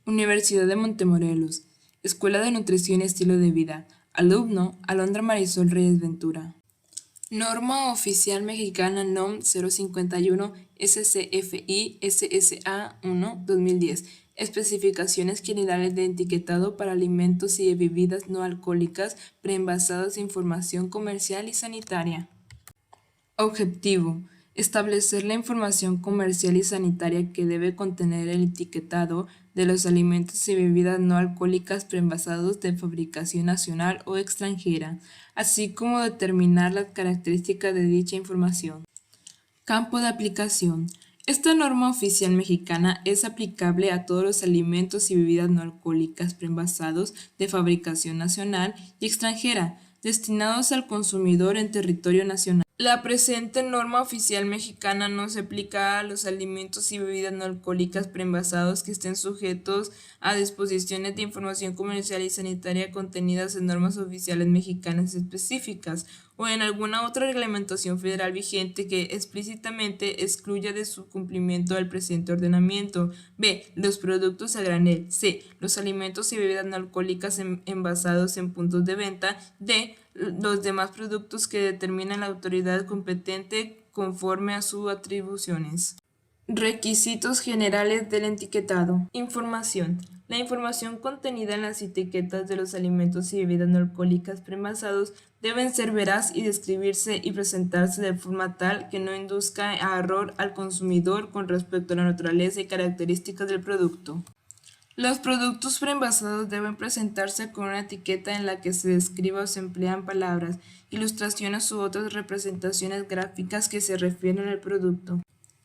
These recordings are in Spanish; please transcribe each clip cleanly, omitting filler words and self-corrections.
Universidad de Montemorelos, Escuela de Nutrición y Estilo de Vida, alumno Alondra Marisol Reyes Ventura. Norma Oficial Mexicana NOM 051 SCFI SSA 1 2010. Especificaciones generales de etiquetado para alimentos y bebidas no alcohólicas preenvasados de información comercial y sanitaria. Objetivo: establecer la información comercial y sanitaria que debe contener el etiquetado de los alimentos y bebidas no alcohólicas preenvasados de fabricación nacional o extranjera, así como determinar las características de dicha información. Campo de aplicación. Esta norma oficial mexicana es aplicable a todos los alimentos y bebidas no alcohólicas preenvasados de fabricación nacional y extranjera, destinados al consumidor en territorio nacional. La presente norma oficial mexicana no se aplica a los alimentos y bebidas no alcohólicas preenvasados que estén sujetos a disposiciones de información comercial y sanitaria contenidas en normas oficiales mexicanas específicas o en alguna otra reglamentación federal vigente que explícitamente excluya de su cumplimiento al presente ordenamiento. B. Los productos a granel. C. Los alimentos y bebidas no alcohólicas envasados en puntos de venta. D. Los demás productos que determina la autoridad competente conforme a sus atribuciones. Requisitos generales del etiquetado. Información. La información contenida en las etiquetas de los alimentos y bebidas no alcohólicas preenvasados deben ser veraz y describirse y presentarse de forma tal que no induzca a error al consumidor con respecto a la naturaleza y características del producto. Los productos preenvasados deben presentarse con una etiqueta en la que se describa o se emplean palabras, ilustraciones u otras representaciones gráficas que se refieren al producto.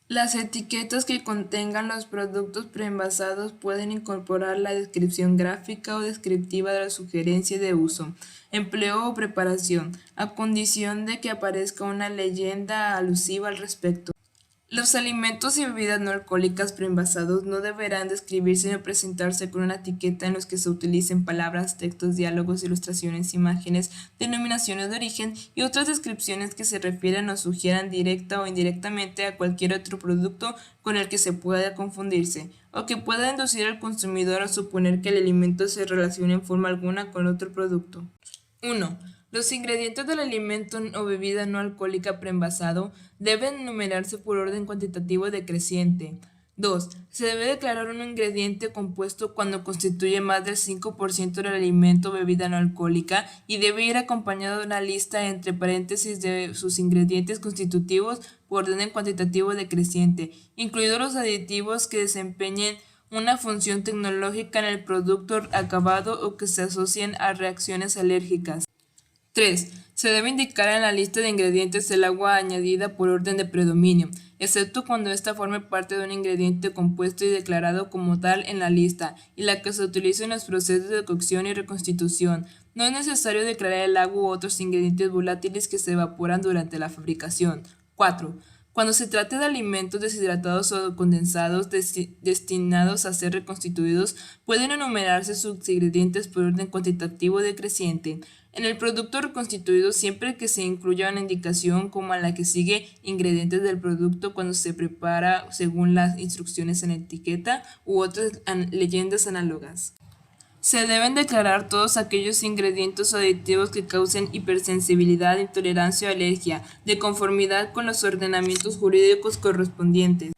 Las etiquetas que contengan los productos preenvasados pueden incorporar la descripción gráfica o descriptiva de la sugerencia de uso, empleo o preparación, a condición de que aparezca una leyenda alusiva al respecto. Los alimentos y bebidas no alcohólicas preenvasados no deberán describirse ni presentarse con una etiqueta en los que se utilicen palabras, textos, diálogos, ilustraciones, imágenes, denominaciones de origen y otras descripciones que se refieran o sugieran directa o indirectamente a cualquier otro producto con el que se pueda confundirse, o que pueda inducir al consumidor a suponer que el alimento se relaciona en forma alguna con otro producto. 1. Los ingredientes del alimento o bebida no alcohólica preenvasado deben enumerarse por orden cuantitativo decreciente. 2. Se debe declarar un ingrediente compuesto cuando constituye más del 5% del alimento o bebida no alcohólica y debe ir acompañado de una lista entre paréntesis de sus ingredientes constitutivos por orden cuantitativo decreciente, incluidos los aditivos que desempeñen una función tecnológica en el producto acabado o que se asocien a reacciones alérgicas. 3. Se debe indicar en la lista de ingredientes el agua añadida por orden de predominio, excepto cuando ésta forme parte de un ingrediente compuesto y declarado como tal en la lista, y la que se utiliza en los procesos de cocción y reconstitución. No es necesario declarar el agua u otros ingredientes volátiles que se evaporan durante la fabricación. 4. Cuando se trate de alimentos deshidratados o condensados destinados a ser reconstituidos, pueden enumerarse sus ingredientes por orden cuantitativo decreciente. En el producto reconstituido, siempre que se incluya una indicación como a la que sigue ingredientes del producto cuando se prepara según las instrucciones en la etiqueta u otras leyendas análogas. Se deben declarar todos aquellos ingredientes o aditivos que causen hipersensibilidad, intolerancia o alergia, de conformidad con los ordenamientos jurídicos correspondientes.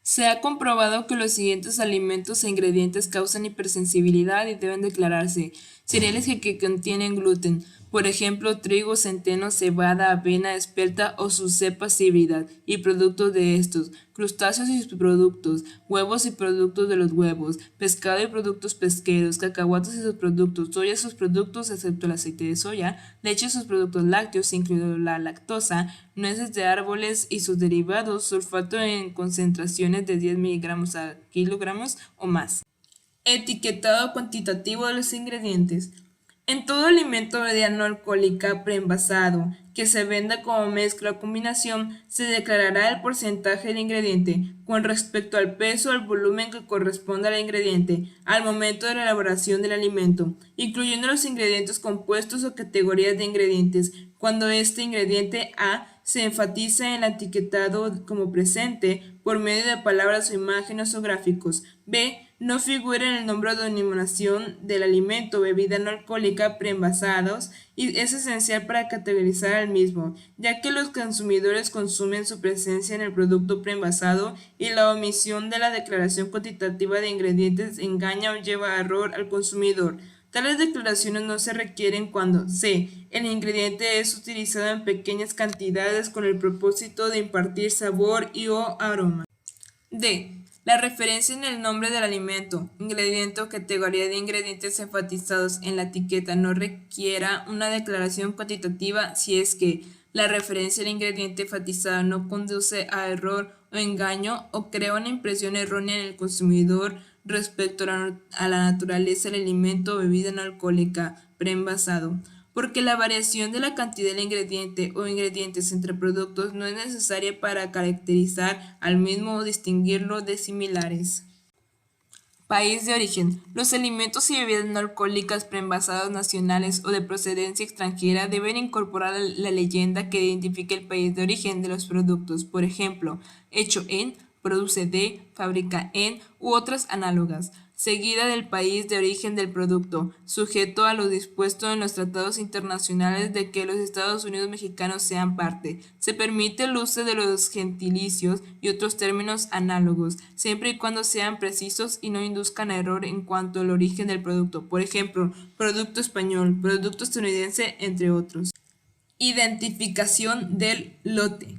Se ha comprobado que los siguientes alimentos e ingredientes causan hipersensibilidad y deben declararse: cereales que contienen gluten, por ejemplo, trigo, centeno, cebada, avena, espelta o sus cepas híbridas y productos de estos, crustáceos y sus productos, huevos y productos de los huevos, pescado y productos pesqueros, cacahuates y sus productos, soya y sus productos excepto el aceite de soya, leche y sus productos lácteos, incluido la lactosa, nueces de árboles y sus derivados, sulfato en concentraciones de 10 miligramos a kilogramos o más. Etiquetado cuantitativo de los ingredientes. En todo alimento o bebida no alcohólica preenvasado que se venda como mezcla o combinación, se declarará el porcentaje del ingrediente con respecto al peso o al volumen que corresponda al ingrediente al momento de la elaboración del alimento, incluyendo los ingredientes compuestos o categorías de ingredientes, cuando este ingrediente A se enfatiza en el etiquetado como presente por medio de palabras o imágenes o gráficos. B. no figura en el nombre de denominación del alimento o bebida no alcohólica preenvasados y es esencial para categorizar al mismo, ya que los consumidores consumen su presencia en el producto preenvasado y la omisión de la declaración cuantitativa de ingredientes engaña o lleva a error al consumidor. Tales declaraciones no se requieren cuando c. el ingrediente es utilizado en pequeñas cantidades con el propósito de impartir sabor y o aroma. D. La referencia en el nombre del alimento, ingrediente o categoría de ingredientes enfatizados en la etiqueta no requiera una declaración cuantitativa si es que la referencia al ingrediente enfatizado no conduce a error o engaño o crea una impresión errónea en el consumidor respecto a la naturaleza del alimento o bebida no alcohólica preenvasado, porque la variación de la cantidad del ingrediente o ingredientes entre productos no es necesaria para caracterizar al mismo o distinguirlo de similares. País de origen. Los alimentos y bebidas no alcohólicas preenvasados nacionales o de procedencia extranjera deben incorporar la leyenda que identifique el país de origen de los productos, por ejemplo, hecho en, produce de, fábrica en u otras análogas, seguida del país de origen del producto, sujeto a lo dispuesto en los tratados internacionales de que los Estados Unidos mexicanos sean parte. Se permite el uso de los gentilicios y otros términos análogos, siempre y cuando sean precisos y no induzcan a error en cuanto al origen del producto, por ejemplo, producto español, producto estadounidense, entre otros. Identificación del lote.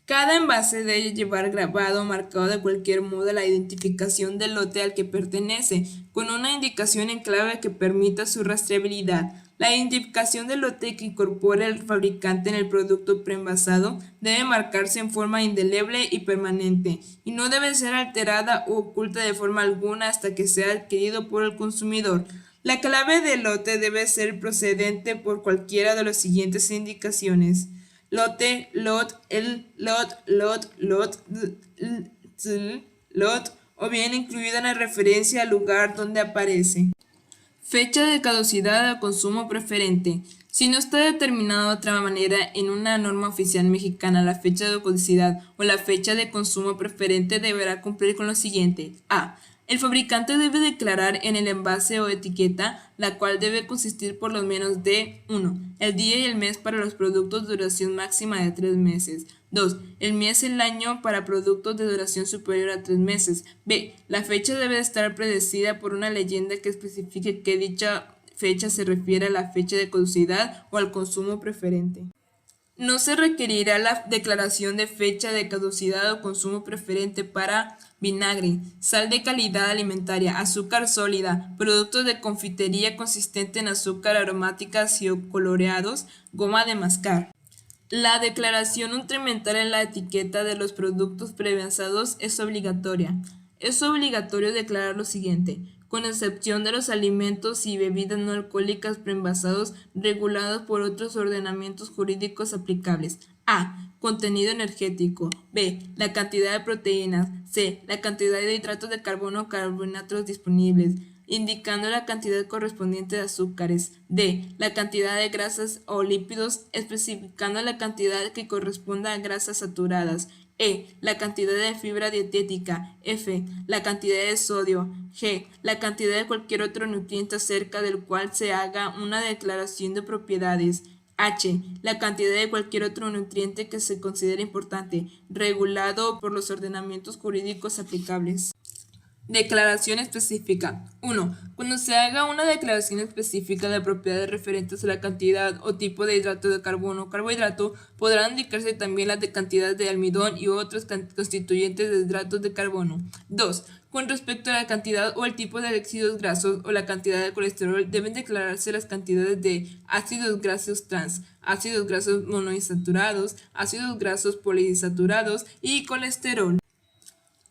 Cada envase debe llevar grabado o marcado de cualquier modo la identificación del lote al que pertenece, con una indicación en clave que permita su rastreabilidad. La identificación del lote que incorpore el fabricante en el producto preenvasado debe marcarse en forma indeleble y permanente, y no debe ser alterada u oculta de forma alguna hasta que sea adquirido por el consumidor. La clave del lote debe ser procedente por cualquiera de las siguientes indicaciones: lote, lot, el, lot, o bien incluida en la referencia al lugar donde aparece. Fecha de caducidad o consumo preferente. Si no está determinado de otra manera en una norma oficial mexicana, la fecha de caducidad o la fecha de consumo preferente deberá cumplir con lo siguiente. A. El fabricante debe declarar en el envase o etiqueta, la cual debe consistir por lo menos de 1. El día y el mes para los productos de duración máxima de 3 meses. 2. El mes y el año para productos de duración superior a 3 meses. B. La fecha debe estar predecida por una leyenda que especifique que dicha fecha se refiere a la fecha de caducidad o al consumo preferente. No se requerirá la declaración de fecha de caducidad o consumo preferente para vinagre, sal de calidad alimentaria, azúcar sólida, productos de confitería consistente en azúcar aromáticas y o coloreados, goma de mascar. La declaración nutrimental en la etiqueta de los productos preenvasados es obligatoria. Es obligatorio declarar lo siguiente: con excepción de los alimentos y bebidas no alcohólicas preenvasados regulados por otros ordenamientos jurídicos aplicables. A. Contenido energético. B. La cantidad de proteínas. C. La cantidad de hidratos de carbono o carbohidratos disponibles, indicando la cantidad correspondiente de azúcares. D. La cantidad de grasas o lípidos, especificando la cantidad que corresponda a grasas saturadas. E. La cantidad de fibra dietética. F. La cantidad de sodio. G. La cantidad de cualquier otro nutriente acerca del cual se haga una declaración de propiedades. H. La cantidad de cualquier otro nutriente que se considere importante, regulado por los ordenamientos jurídicos aplicables. Declaración específica. 1. Cuando se haga una declaración específica de propiedades referentes a la cantidad o tipo de hidrato de carbono o carbohidrato, podrán indicarse también las de cantidad de almidón y otros constituyentes de hidratos de carbono. 2. Con respecto a la cantidad o el tipo de ácidos grasos o la cantidad de colesterol, deben declararse las cantidades de ácidos grasos trans, ácidos grasos monoinsaturados, ácidos grasos poliinsaturados y colesterol.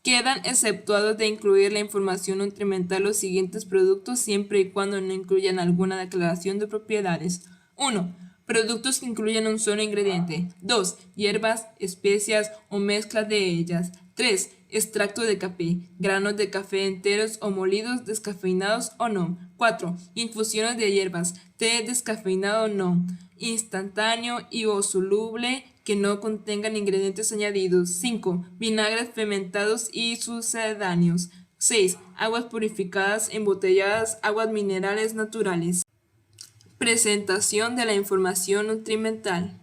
Quedan exceptuados de incluir la información nutrimental los siguientes productos siempre y cuando no incluyan alguna declaración de propiedades. 1. Productos que incluyan un solo ingrediente. 2. Hierbas, especias o mezclas de ellas. 3. Extracto de café, granos de café enteros o molidos, descafeinados o no. 4. Infusiones de hierbas, té descafeinado o no, instantáneo y o soluble que no contengan ingredientes añadidos. 5. Vinagres fermentados y sucedáneos. 6. Aguas purificadas, embotelladas, aguas minerales naturales. Presentación de la información nutrimental.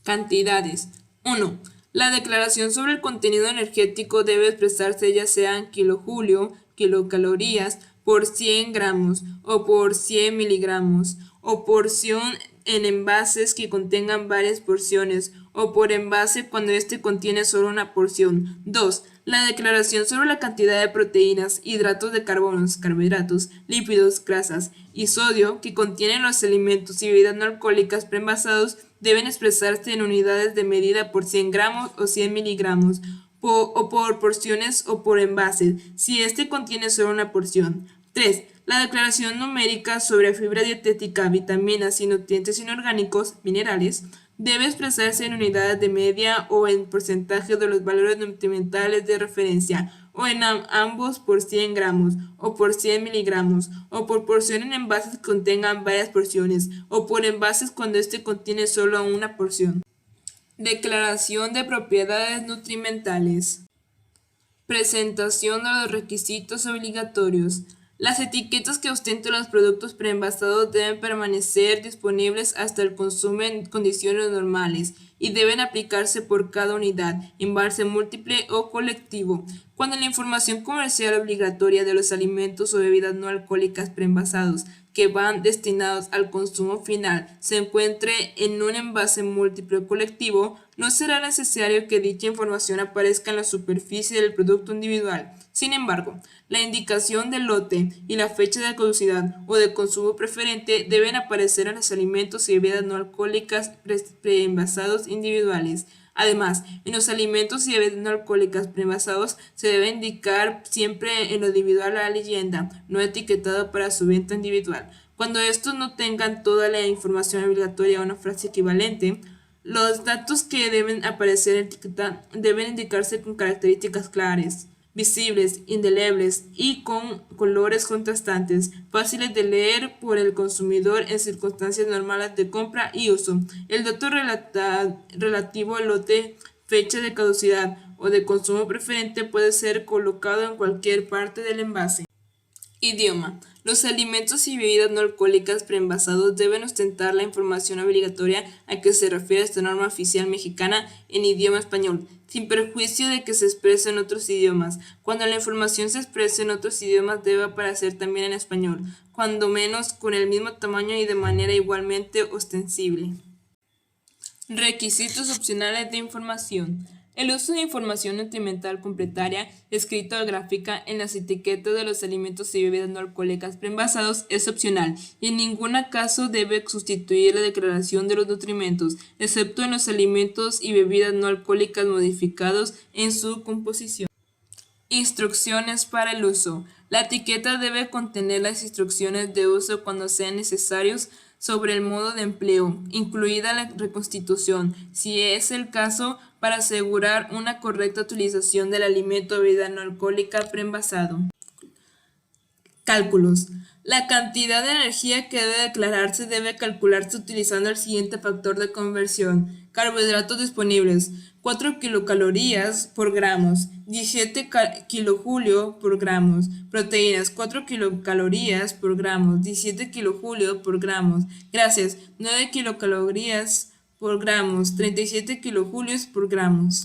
Cantidades. 1. La declaración sobre el contenido energético debe expresarse ya sea en kilojulio, kilocalorías, por 100 gramos o por 100 miligramos, o porción en envases que contengan varias porciones, o por envase cuando éste contiene solo una porción. 2. La declaración sobre la cantidad de proteínas, hidratos de carbono, carbohidratos, lípidos, grasas y sodio que contienen los alimentos y bebidas no alcohólicas preenvasados deben expresarse en unidades de medida por 100 gramos o 100 miligramos, o por porciones o por envases, si este contiene solo una porción. 3. La declaración numérica sobre fibra dietética, vitaminas y nutrientes inorgánicos, minerales, debe expresarse en unidades de media o en porcentaje de los valores nutrimentales de referencia, o en ambos por 100 gramos, o por 100 miligramos, o por porción en envases que contengan varias porciones, o por envases cuando éste contiene solo una porción. Declaración de propiedades nutrimentales. Presentación de los requisitos obligatorios. Las etiquetas que ostenten los productos preenvasados deben permanecer disponibles hasta el consumo en condiciones normales y deben aplicarse por cada unidad, envase múltiple o colectivo. Cuando la información comercial obligatoria de los alimentos o bebidas no alcohólicas preenvasados que van destinados al consumo final se encuentre en un envase múltiple o colectivo, no será necesario que dicha información aparezca en la superficie del producto individual. Sin embargo, la indicación del lote y la fecha de caducidad o de consumo preferente deben aparecer en los alimentos y bebidas no alcohólicas preenvasados individuales. Además, en los alimentos y bebidas no alcohólicas preenvasados se debe indicar siempre en lo individual la leyenda no etiquetada para su venta individual. Cuando estos no tengan toda la información obligatoria o una frase equivalente, los datos que deben aparecer en etiqueta deben indicarse con características claras, visibles, indelebles y con colores contrastantes, fáciles de leer por el consumidor en circunstancias normales de compra y uso. El dato relativo al lote, fecha de caducidad o de consumo preferente puede ser colocado en cualquier parte del envase. Idioma. Los alimentos y bebidas no alcohólicas preenvasados deben ostentar la información obligatoria a que se refiere esta norma oficial mexicana en idioma español, sin perjuicio de que se exprese en otros idiomas. Cuando la información se exprese en otros idiomas debe aparecer también en español, cuando menos con el mismo tamaño y de manera igualmente ostensible. Requisitos opcionales de información. El uso de información nutrimental complementaria, escrita o gráfica en las etiquetas de los alimentos y bebidas no alcohólicas preenvasados es opcional y en ningún caso debe sustituir la declaración de los nutrimentos, excepto en los alimentos y bebidas no alcohólicas modificados en su composición. Instrucciones para el uso. La etiqueta debe contener las instrucciones de uso cuando sean necesarios sobre el modo de empleo, incluida la reconstitución, si es el caso, para asegurar una correcta utilización del alimento o bebida no alcohólica preenvasado. Cálculos. La cantidad de energía que debe declararse debe calcularse utilizando el siguiente factor de conversión. Carbohidratos disponibles: 4 kilocalorías por gramos, 17 kilojulio por gramos. Proteínas: 4 kilocalorías por gramos, 17 kilojulio por gramos. Grasas: 9 kilocalorías por gramos, 37 kilojulios por gramos.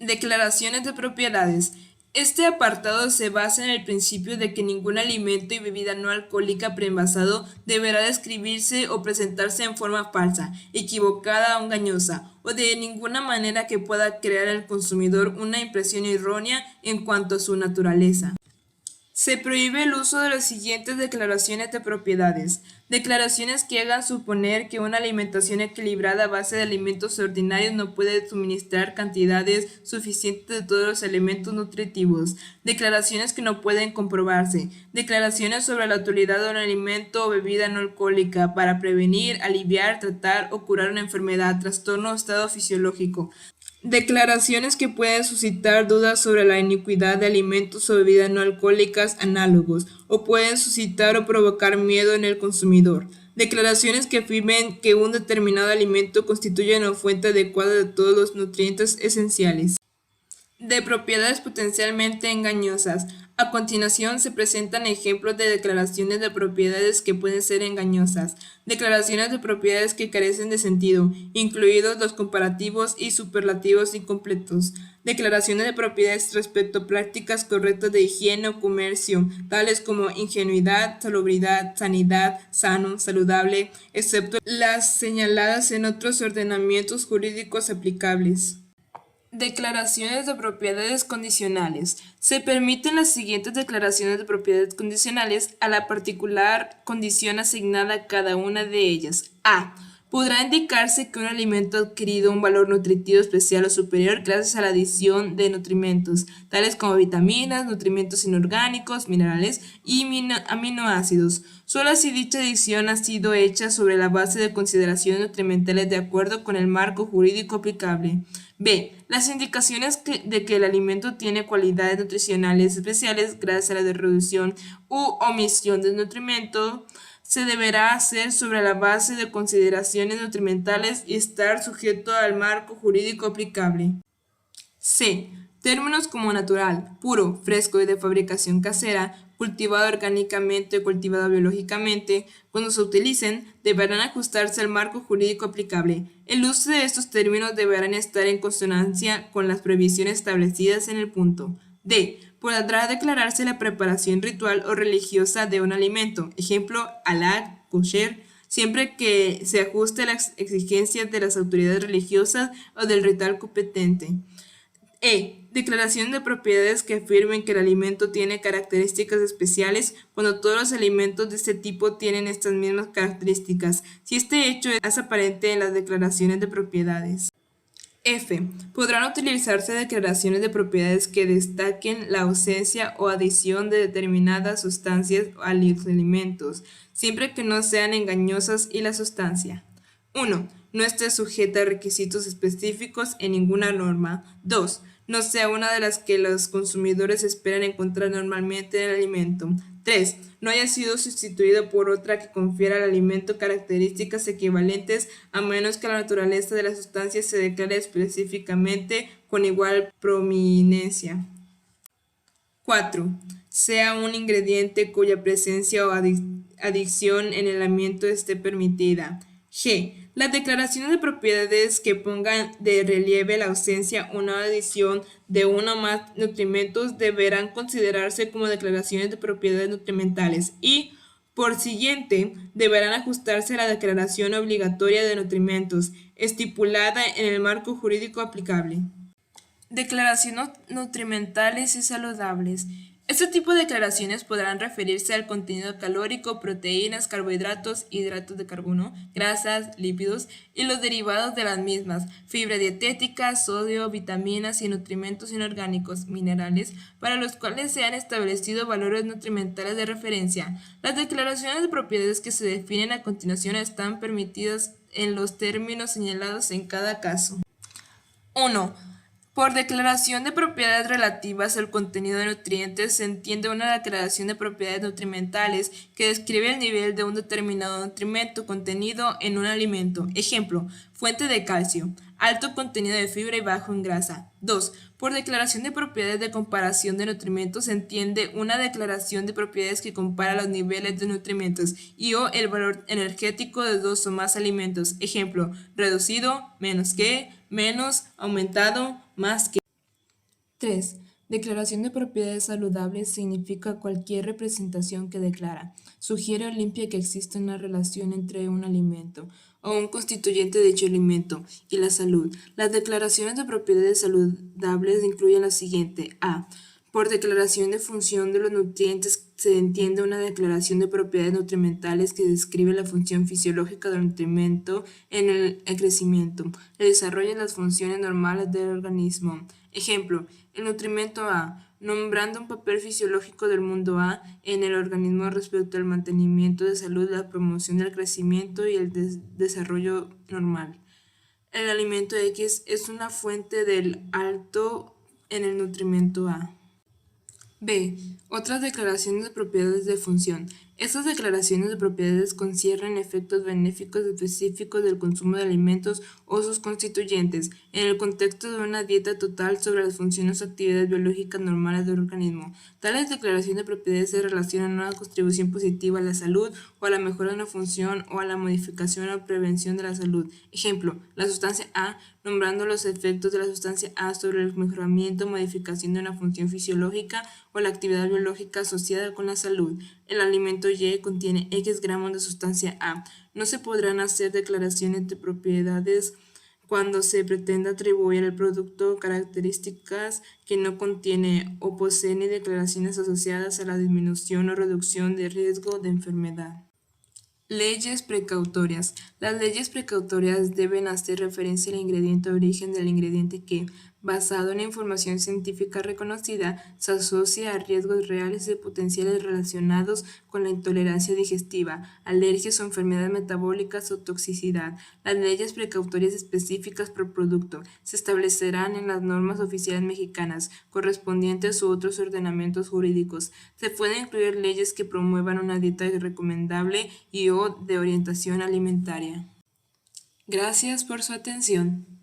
Declaraciones de propiedades. Este apartado se basa en el principio de que ningún alimento y bebida no alcohólica preenvasado deberá describirse o presentarse en forma falsa, equivocada o engañosa, o de ninguna manera que pueda crear al consumidor una impresión errónea en cuanto a su naturaleza. Se prohíbe el uso de las siguientes declaraciones de propiedades. Declaraciones que hagan suponer que una alimentación equilibrada a base de alimentos ordinarios no puede suministrar cantidades suficientes de todos los elementos nutritivos. Declaraciones que no pueden comprobarse. Declaraciones sobre la utilidad de un alimento o bebida no alcohólica para prevenir, aliviar, tratar o curar una enfermedad, trastorno o estado fisiológico. Declaraciones que pueden suscitar dudas sobre la inocuidad de alimentos o bebidas no alcohólicas análogos, o pueden suscitar o provocar miedo en el consumidor. Declaraciones que afirmen que un determinado alimento constituye una fuente adecuada de todos los nutrientes esenciales. De propiedades potencialmente engañosas. A continuación se presentan ejemplos de declaraciones de propiedades que pueden ser engañosas, declaraciones de propiedades que carecen de sentido, incluidos los comparativos y superlativos incompletos, declaraciones de propiedades respecto a prácticas correctas de higiene o comercio, tales como ingenuidad, salubridad, sanidad, sano, saludable, excepto las señaladas en otros ordenamientos jurídicos aplicables. Declaraciones de propiedades condicionales. Se permiten las siguientes declaraciones de propiedades condicionales a la particular condición asignada a cada una de ellas. A. Podrá indicarse que un alimento ha adquirido un valor nutritivo especial o superior gracias a la adición de nutrimentos, tales como vitaminas, nutrimentos inorgánicos, minerales y aminoácidos. Solo si dicha adición ha sido hecha sobre la base de consideraciones nutrimentales de acuerdo con el marco jurídico aplicable. B. Las indicaciones de que el alimento tiene cualidades nutricionales especiales gracias a la reducción u omisión del nutrimento se deberá hacer sobre la base de consideraciones nutrimentales y estar sujeto al marco jurídico aplicable. C. Términos como natural, puro, fresco y de fabricación casera, cultivado orgánicamente o cultivado biológicamente, cuando se utilicen, deberán ajustarse al marco jurídico aplicable. El uso de estos términos deberán estar en consonancia con las previsiones establecidas en el punto. D. Podrá declararse la preparación ritual o religiosa de un alimento, ejemplo, halal, kosher, siempre que se ajuste a las exigencias de las autoridades religiosas o del ritual competente. Declaración de propiedades que afirmen que el alimento tiene características especiales cuando todos los alimentos de este tipo tienen estas mismas características, si este hecho es aparente en las declaraciones de propiedades. F. Podrán utilizarse declaraciones de propiedades que destaquen la ausencia o adición de determinadas sustancias a los alimentos, siempre que no sean engañosas y la sustancia. 1. No esté sujeta a requisitos específicos en ninguna norma. 2. No sea una de las que los consumidores esperan encontrar normalmente en el alimento. 3. No haya sido sustituido por otra que confiera al alimento características equivalentes a menos que la naturaleza de la sustancia se declare específicamente con igual prominencia. 4. Sea un ingrediente cuya presencia o adición en el alimento esté permitida. G. Las declaraciones de propiedades que pongan de relieve la ausencia o no adición de uno o más nutrimentos deberán considerarse como declaraciones de propiedades nutrimentales y, por siguiente, deberán ajustarse a la declaración obligatoria de nutrimentos, estipulada en el marco jurídico aplicable. Declaraciones nutrimentales y saludables. Este tipo de declaraciones podrán referirse al contenido calórico, proteínas, carbohidratos, hidratos de carbono, grasas, lípidos y los derivados de las mismas, fibra dietética, sodio, vitaminas y nutrimentos inorgánicos, minerales, para los cuales se han establecido valores nutrimentales de referencia. Las declaraciones de propiedades que se definen a continuación están permitidas en los términos señalados en cada caso. 1. Por declaración de propiedades relativas al contenido de nutrientes se entiende una declaración de propiedades nutrimentales que describe el nivel de un determinado nutrimento contenido en un alimento. Ejemplo, fuente de calcio, alto contenido de fibra y bajo en grasa. 2. Por declaración de propiedades de comparación de nutrimentos se entiende una declaración de propiedades que compara los niveles de nutrimentos y o el valor energético de dos o más alimentos. Ejemplo, reducido, menos que, menos, aumentado, más que. 3. Declaración de propiedades saludables significa cualquier representación que declara, sugiere o limpia que existe una relación entre un alimento o un constituyente de dicho alimento y la salud. Las declaraciones de propiedades saludables incluyen la siguiente. A. Por declaración de función de los nutrientes se entiende una declaración de propiedades nutrimentales que describe la función fisiológica del nutrimento en el crecimiento, el desarrollo y las funciones normales del organismo. Ejemplo, el nutrimento A, nombrando un papel fisiológico del mundo A en el organismo respecto al mantenimiento de salud, la promoción del crecimiento y el desarrollo normal. El alimento X es una fuente del alto en el nutrimento A. B. Otras declaraciones de propiedades de función. Estas declaraciones de propiedades conciernen efectos benéficos específicos del consumo de alimentos o sus constituyentes, en el contexto de una dieta total sobre las funciones o actividades biológicas normales del organismo. Tales declaraciones de propiedades se relacionan a una contribución positiva a la salud o a la mejora de una función o a la modificación o prevención de la salud. Ejemplo, la sustancia A, nombrando los efectos de la sustancia A sobre el mejoramiento o modificación de una función fisiológica o la actividad biológica asociada con la salud. El alimento Y contiene X gramos de sustancia A. No se podrán hacer declaraciones de propiedades cuando se pretenda atribuir al producto características que no contiene o posee ni declaraciones asociadas a la disminución o reducción de riesgo de enfermedad. Leyes precautorias. Las leyes precautorias deben hacer referencia al ingrediente de origen del ingrediente que, basado en la información científica reconocida, se asocia a riesgos reales y potenciales relacionados con la intolerancia digestiva, alergias o enfermedades metabólicas o toxicidad. Las leyes precautorias específicas por producto se establecerán en las normas oficiales mexicanas correspondientes u otros ordenamientos jurídicos. Se pueden incluir leyes que promuevan una dieta recomendable y o de orientación alimentaria. Gracias por su atención.